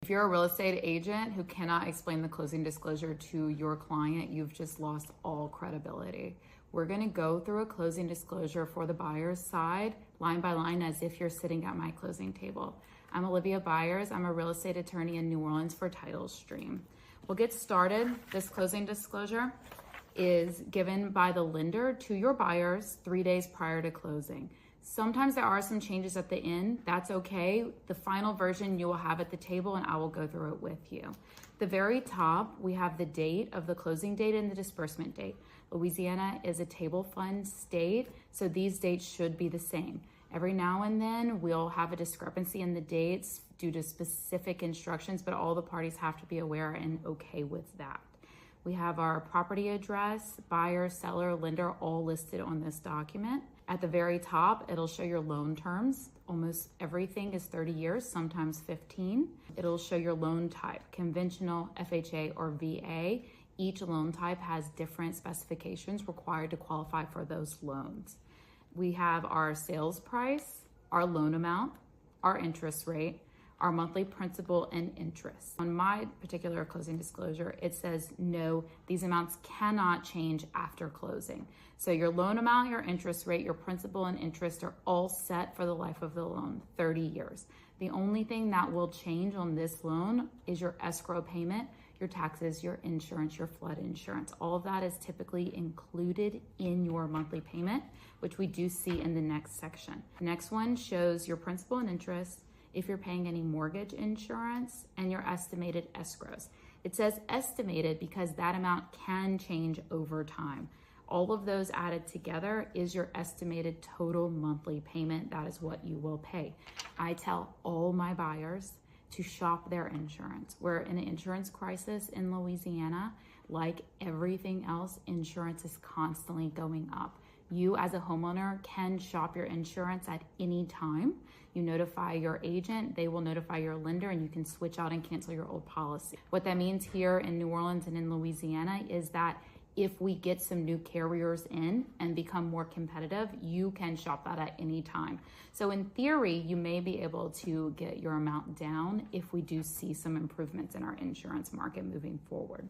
If you're a real estate agent who cannot explain the closing disclosure to your client, you've just lost all credibility. We're going to go through a closing disclosure for the buyer's side, line by line, as if you're sitting at my closing table. I'm Olivia Byers. I'm a real estate attorney in New Orleans for Title Stream. We'll get started. This closing disclosure is given by the lender to your buyers 3 days prior to closing. Sometimes there are some changes at the end. That's okay. The final version you will have at the table, and I will go through it with you. The very top, we have the date of the closing date and the disbursement date. Louisiana is a table fund state, so these dates should be the same. Every now and then, we'll have a discrepancy in the dates due to specific instructions, but all the parties have to be aware and okay with that. We have our property address, buyer, seller, lender, all listed on this document. At the very top, it'll show your loan terms. Almost everything is 30 years, sometimes 15. It'll show your loan type, conventional, FHA, or VA. Each loan type has different specifications required to qualify for those loans. We have our sales price, our loan amount, our interest rate, our monthly principal and interest. On my particular closing disclosure, it says no, these amounts cannot change after closing. So your loan amount, your interest rate, your principal and interest are all set for the life of the loan, 30 years. The only thing that will change on this loan is your escrow payment, your taxes, your insurance, your flood insurance. All of that is typically included in your monthly payment, which we do see in the next section. The next one shows your principal and interest, if you're paying any mortgage insurance, and your estimated escrows. It says estimated because that amount can change over time. All of those added together is your estimated total monthly payment. That is what you will pay. I tell all my buyers to shop their insurance. We're in an insurance crisis in Louisiana. Like everything else, insurance is constantly going up. You as a homeowner can shop your insurance at any time. You notify your agent, they will notify your lender, and you can switch out and cancel your old policy. What that means here in New Orleans and in Louisiana is that if we get some new carriers in and become more competitive, you can shop that at any time. So in theory, you may be able to get your amount down if we do see some improvements in our insurance market moving forward.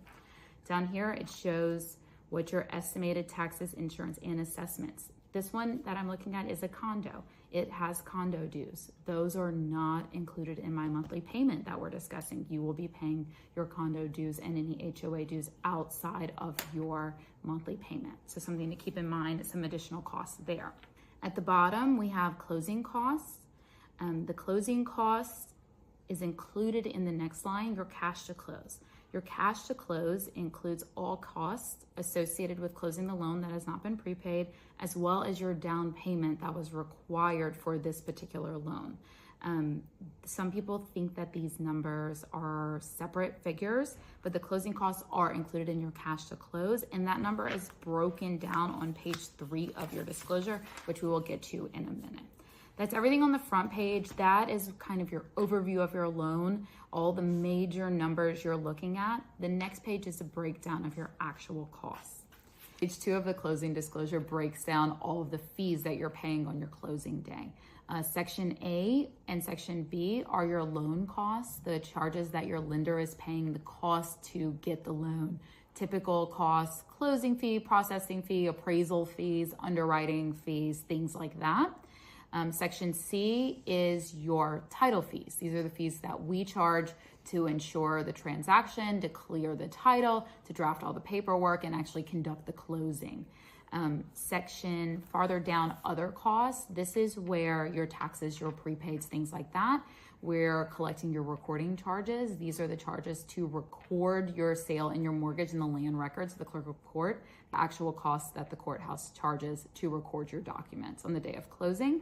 Down here, it shows what your estimated taxes, insurance, and assessments. This one that I'm looking at is a condo. It has condo dues. Those are not included in my monthly payment that we're discussing. You will be paying your condo dues and any HOA dues outside of your monthly payment. So something to keep in mind, some additional costs there. At the bottom, we have closing costs. The closing cost is included in the next line, your cash to close. Your cash to close includes all costs associated with closing the loan that has not been prepaid, as well as your down payment that was required for this particular loan. Some people think that these numbers are separate figures, but the closing costs are included in your cash to close, and that number is broken down on page 3 of your disclosure, which we will get to in a minute. That's everything on the front page. That is kind of your overview of your loan, all the major numbers you're looking at. The next page is a breakdown of your actual costs. Page 2 of the closing disclosure breaks down all of the fees that you're paying on your closing day. Section A and Section B are your loan costs, the charges that your lender is paying, the cost to get the loan. Typical costs, closing fee, processing fee, appraisal fees, underwriting fees, things like that. Section C is your title fees. These are the fees that we charge to ensure the transaction, to clear the title, to draft all the paperwork, and actually conduct the closing. Section farther down, other costs. This is where your taxes, your prepaids, things like that. We're collecting your recording charges. These are the charges to record your sale and your mortgage in the land records of the clerk of court, the actual costs that the courthouse charges to record your documents on the day of closing.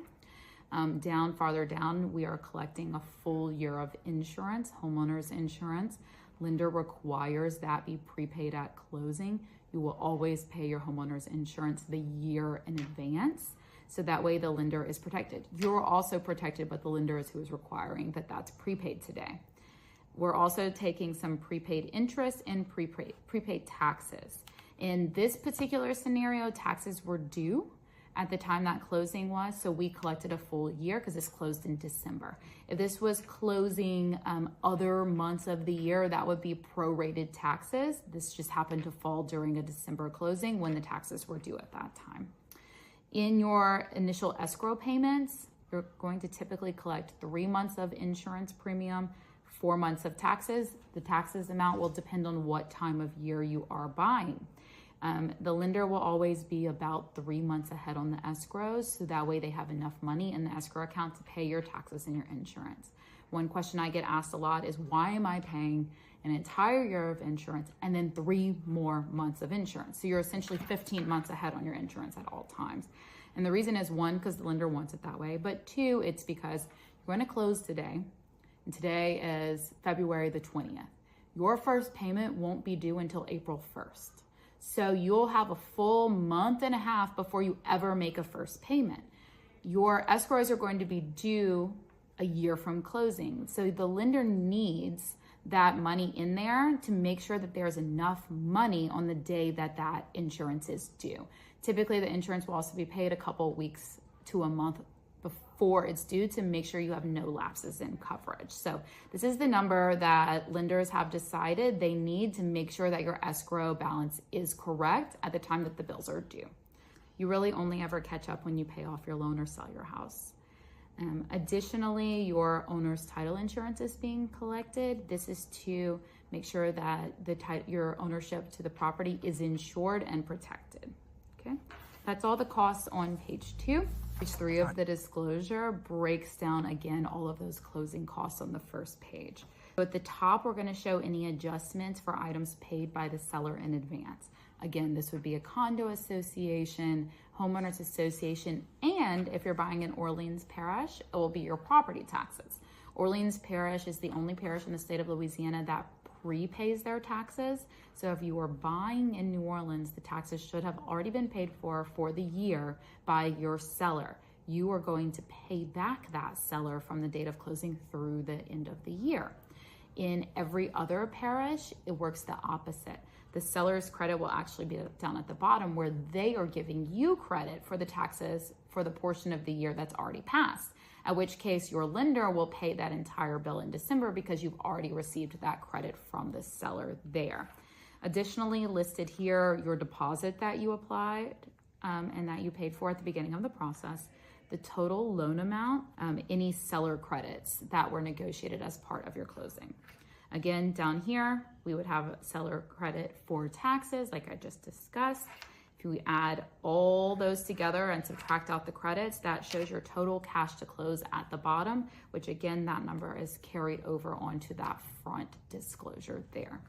Farther down, we are collecting a full year of insurance, homeowner's insurance. Lender requires that be prepaid at closing. You will always pay your homeowner's insurance the year in advance, so that way the lender is protected. You're also protected, but the lender is who is requiring that that's prepaid today. We're also taking some prepaid interest and prepaid taxes. In this particular scenario, taxes were due at the time that closing was. So we collected a full year because this closed in December. If this was closing other months of the year, that would be prorated taxes. This just happened to fall during a December closing when the taxes were due at that time. In your initial escrow payments, you're going to typically collect 3 months of insurance premium, 4 months of taxes. The taxes amount will depend on what time of year you are buying. The lender will always be about 3 months ahead on the escrows, so that way they have enough money in the escrow account to pay your taxes and your insurance. One question I get asked a lot is, why am I paying an entire year of insurance and then 3 more months of insurance? So you're essentially 15 months ahead on your insurance at all times. And the reason is, 1, because the lender wants it that way, but 2, it's because you're going to close today, and today is February the 20th. Your first payment won't be due until April 1st. So you'll have a full month and a half before you ever make a first payment. Your escrows are going to be due a year from closing. So the lender needs that money in there to make sure that there's enough money on the day that that insurance is due. Typically, the insurance will also be paid a couple weeks to a month before it's due to make sure you have no lapses in coverage. So this is the number that lenders have decided they need to make sure that your escrow balance is correct at the time that the bills are due. You really only ever catch up when you pay off your loan or sell your house. Additionally, your owner's title insurance is being collected. This is to make sure that your ownership to the property is insured and protected. Okay, that's all the costs on page 2. Page 3 of the disclosure breaks down again all of those closing costs on the first page. So at the top, we're going to show any adjustments for items paid by the seller in advance. Again, this would be a condo association, homeowners association, and if you're buying in Orleans Parish, it will be your property taxes. Orleans Parish is the only parish in the state of Louisiana that prepays their taxes. So if you are buying in New Orleans, the taxes should have already been paid for the year by your seller. You are going to pay back that seller from the date of closing through the end of the year. In every other parish, it works the opposite. The seller's credit will actually be down at the bottom, where they are giving you credit for the taxes for the portion of the year that's already passed, at which case your lender will pay that entire bill in December because you've already received that credit from the seller there. Additionally, listed here, your deposit that you applied and that you paid for at the beginning of the process, the total loan amount, any seller credits that were negotiated as part of your closing. Again, down here, we would have seller credit for taxes, like I just discussed. If we add all those together and subtract out the credits, that shows your total cash to close at the bottom, which again, that number is carried over onto that front disclosure there.